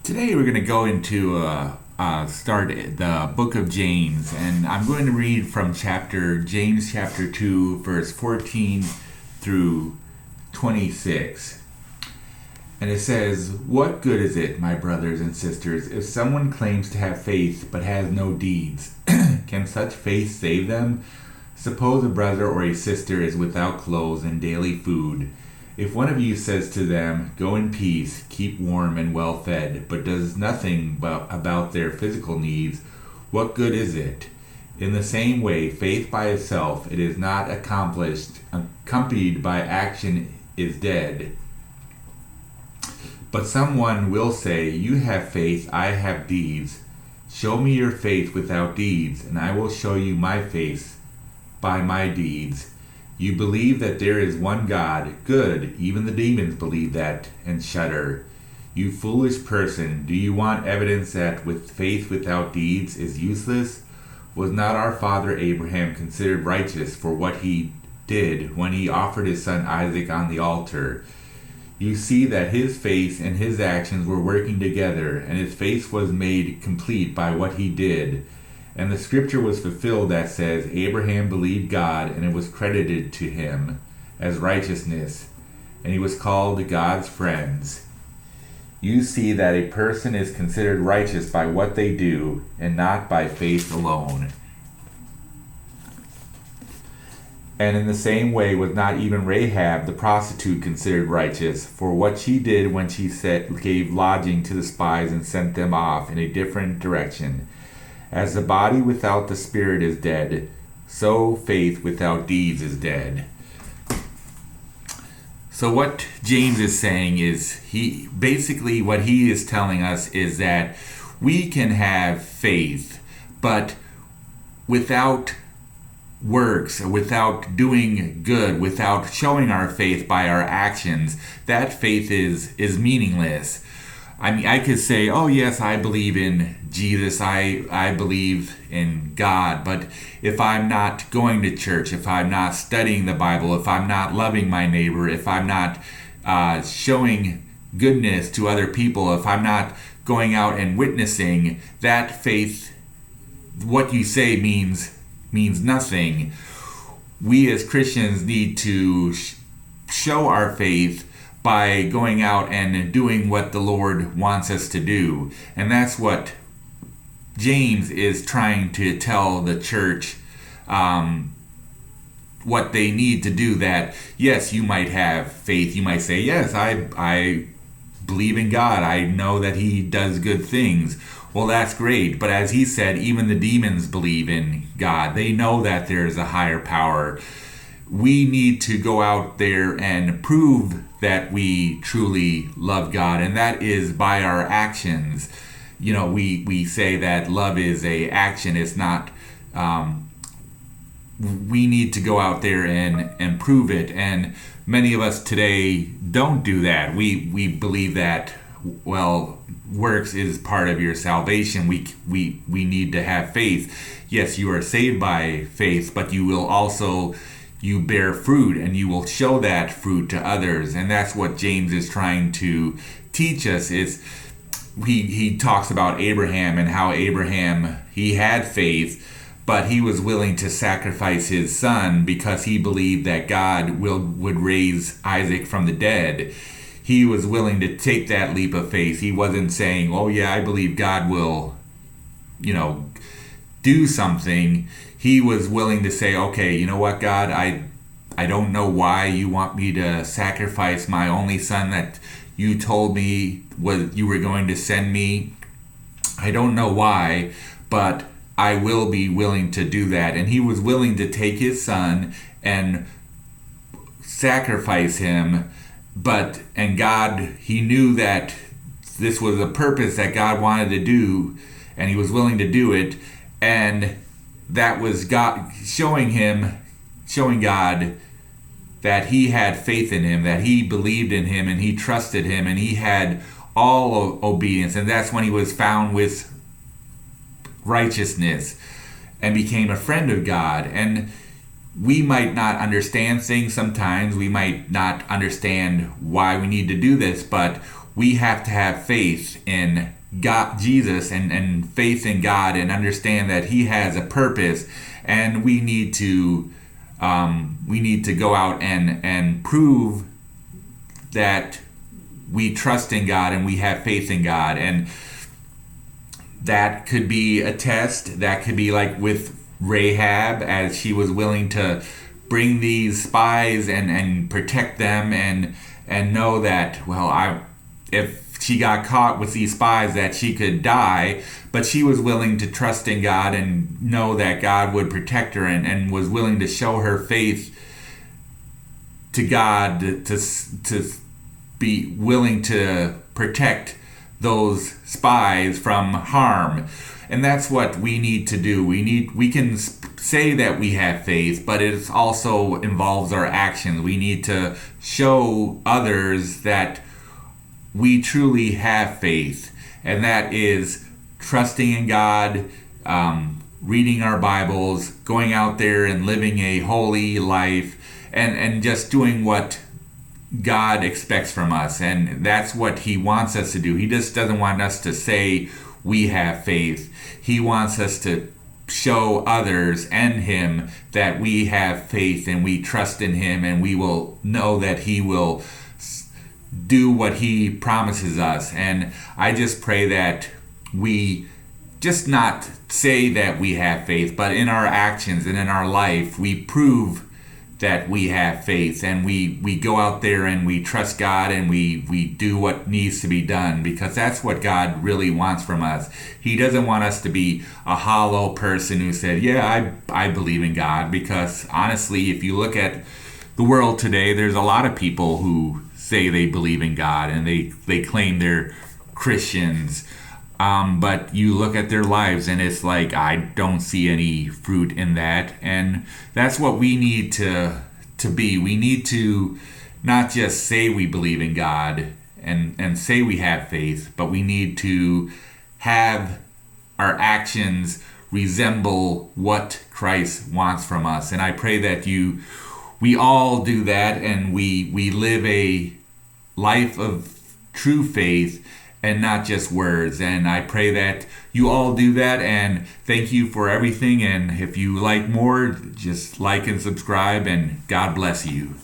Today we're going to go into start the book of James, and I'm going to read from James chapter 2, verse 14 through 26. And it says, "What good is it, my brothers and sisters, if someone claims to have faith but has no deeds? Can such faith save them? Suppose a brother or a sister is without clothes and daily food. If one of you says to them, 'Go in peace, keep warm and well fed,' but does nothing about their physical needs, what good is it? In the same way, faith by itself, it is not accompanied by action, is dead. But someone will say, 'You have faith, I have deeds. Show me your faith without deeds, and I will show you my faith by my deeds. You believe that there is one God. Good, even the demons believe that and shudder. You foolish person, do you want evidence that with faith without deeds is useless? Was not our father Abraham considered righteous for what he did when he offered his son Isaac on the altar? You see that his faith and his actions were working together, and his faith was made complete by what he did. And the scripture was fulfilled that says, Abraham believed God, and it was credited to him as righteousness, and he was called God's friends. You see that a person is considered righteous by what they do, and not by faith alone. And in the same way was not even Rahab the prostitute considered righteous for what she did when she gave lodging to the spies and sent them off in a different direction. As the body without the spirit is dead, so faith without deeds is dead." So what James is saying is, what he is telling us is that we can have faith, but without works, without doing good, without showing our faith by our actions, that faith is meaningless. I mean, I could say, oh yes, I believe in Jesus, I believe in God, but if I'm not going to church, if I'm not studying the Bible, if I'm not loving my neighbor, if I'm not showing goodness to other people, if I'm not going out and witnessing, that faith, what you say means nothing. We as Christians need to show our faith by going out and doing what the Lord wants us to do. And that's what James is trying to tell the church, what they need to do. That, yes, you might have faith. You might say, yes, I believe in God. I know that he does good things. Well, that's great. But as he said, even the demons believe in God. They know that there is a higher power. We need to go out there and prove that we truly love God, and that is by our actions. You know, we say that love is a action. It's not. We need to go out there and prove it, and many of us today don't do that. We believe that, well, works is part of your salvation. We need to have faith. Yes, you are saved by faith, but you bear fruit, and you will show that fruit to others. And that's what James is trying to teach us. Is he talks about Abraham and how Abraham, he had faith, but he was willing to sacrifice his son because he believed that God would raise Isaac from the dead. He was willing to take that leap of faith. He wasn't saying, oh yeah, I believe God will, do something. He was willing to say, okay, you know what, God, I don't know why you want me to sacrifice my only son that you told me you were going to send me. I don't know why, but I will be willing to do that. And he was willing to take his son and sacrifice him. And God, he knew that this was a purpose that God wanted to do, and he was willing to do it. And that was God showing God that he had faith in him, that he believed in him, and he trusted him, and he had all obedience. And that's when he was found with righteousness and became a friend of God. And we might not understand things sometimes. We might not understand why we need to do this, but we have to have faith in God, Jesus, and faith in God, and understand that He has a purpose, and we need to go out and prove that we trust in God and we have faith in God. And that could be a test. That could be like with Rahab, as she was willing to bring these spies and protect them, and know that, well, if she got caught with these spies, that she could die, but she was willing to trust in God and know that God would protect her, and was willing to show her faith to God, to be willing to protect those spies from harm. And that's what we need to do. We can say that we have faith, but it also involves our actions. We need to show others that we truly have faith, and that is trusting in God, reading our Bibles, going out there and living a holy life, and just doing what God expects from us. And that's what He wants us to do. He just doesn't want us to say we have faith. He wants us to show others and Him that we have faith and we trust in Him, and we will know that He will do what He promises us. And I just pray that we just not say that we have faith, but in our actions and in our life, we prove that we have faith, and we go out there and we trust God, and we do what needs to be done, because that's what God really wants from us. He doesn't want us to be a hollow person who said, yeah, I believe in God, because honestly, if you look at the world today, there's a lot of people who say they believe in God and they claim they're Christians, but you look at their lives and it's like, I don't see any fruit in that. And that's what we need to be. We need to not just say we believe in God and say we have faith, but we need to have our actions resemble what Christ wants from us. And I pray that we all do that, and we live a life of true faith and not just words. And I pray that you all do that, and thank you for everything. And if you like more, just like and subscribe, and God bless you.